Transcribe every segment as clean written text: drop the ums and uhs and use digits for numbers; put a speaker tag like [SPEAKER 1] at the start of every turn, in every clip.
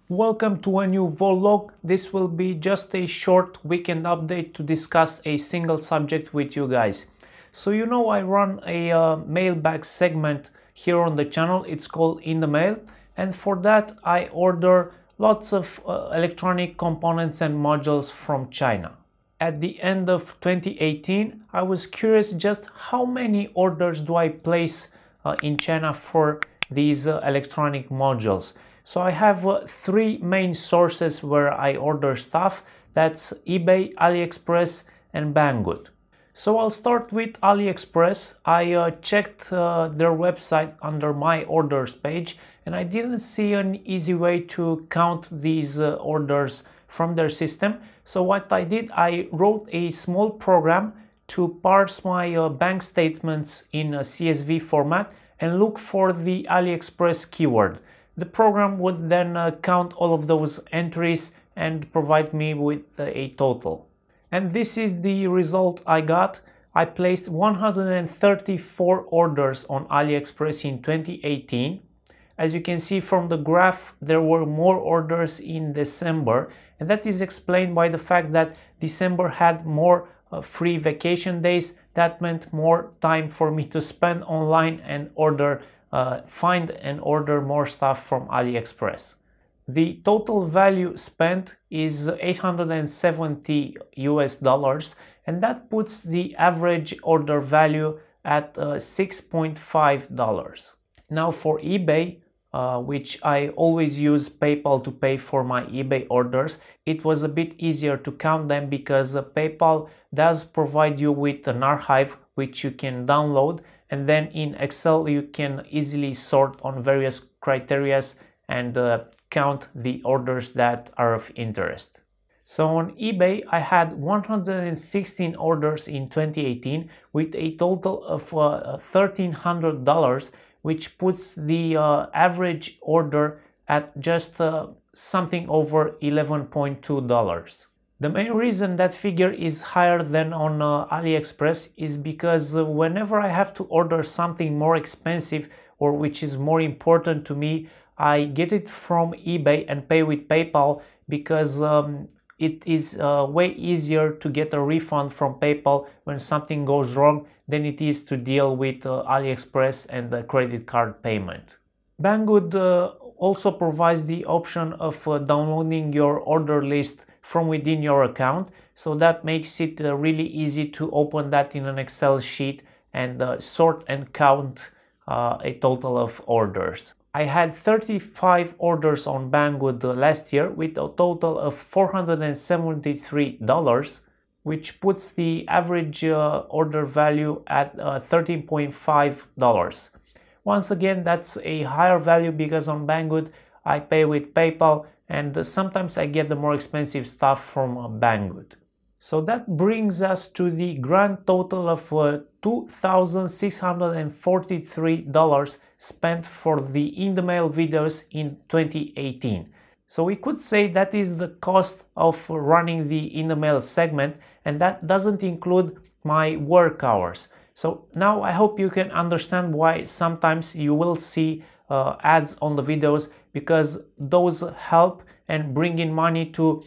[SPEAKER 1] Welcome to a new Voltlog. This will be just a short weekend update to discuss a single subject with you guys. So you know I run a mailbag segment here on the channel. It's called In the Mail, and for that I order lots of electronic components and modules from China. At the end of 2018 I was curious just how many orders do I place in China for these electronic modules. So I have three main sources where I order stuff. That's eBay, AliExpress and Banggood. So I'll start with AliExpress. I checked their website under my orders page and I didn't see an easy way to count these orders from their system. So what I did, I wrote a small program to parse my bank statements in a CSV format and look for the AliExpress keyword. The program would then count all of those entries and provide me with a total. And this is the result I got. I placed 134 orders on AliExpress in 2018. As you can see from the graph, there were more orders in December, and that is explained by the fact that December had more free vacation days. That meant more time for me to spend online and find and order more stuff from AliExpress. The total value spent is $870 US, and that puts the average order value at $6.5. Now for eBay, which I always use PayPal to pay for my eBay orders, it was a bit easier to count them because PayPal does provide you with an archive which you can download, and then in Excel you can easily sort on various criteria and count the orders that are of interest. So on eBay I had 116 orders in 2018 with a total of $1,300, which puts the average order at just something over $11.2. The main reason that figure is higher than on AliExpress is because whenever I have to order something more expensive or which is more important to me, I get it from eBay and pay with PayPal because it is way easier to get a refund from PayPal when something goes wrong than it is to deal with AliExpress and the credit card payment. Banggood also provides the option of downloading your order list from within your account, so that makes it really easy to open that in an Excel sheet and sort and count a total of orders. I had 35 orders on Banggood last year with a total of $473, which puts the average order value at $13.5. Once again, that's a higher value because on Banggood I pay with PayPal and sometimes I get the more expensive stuff from Banggood. So that brings us to the grand total of $2,643 spent for the In the Mail videos in 2018. So we could say that is the cost of running the In the Mail segment, and that doesn't include my work hours. So now I hope you can understand why sometimes you will see ads on the videos, because those help and bring in money to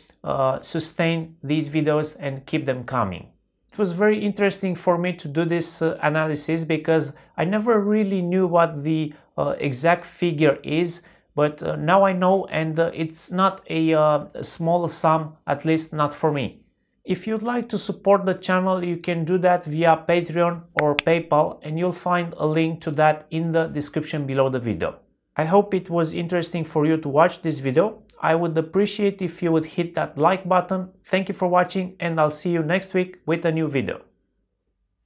[SPEAKER 1] sustain these videos and keep them coming. It was very interesting for me to do this analysis because I never really knew what the exact figure is, but now I know, and it's not a small sum, at least not for me. If you'd like to support the channel, you can do that via Patreon or PayPal, and you'll find a link to that in the description below the video. I hope it was interesting for you to watch this video. I would appreciate if you would hit that like button. Thank you for watching, and I'll see you next week with a new video.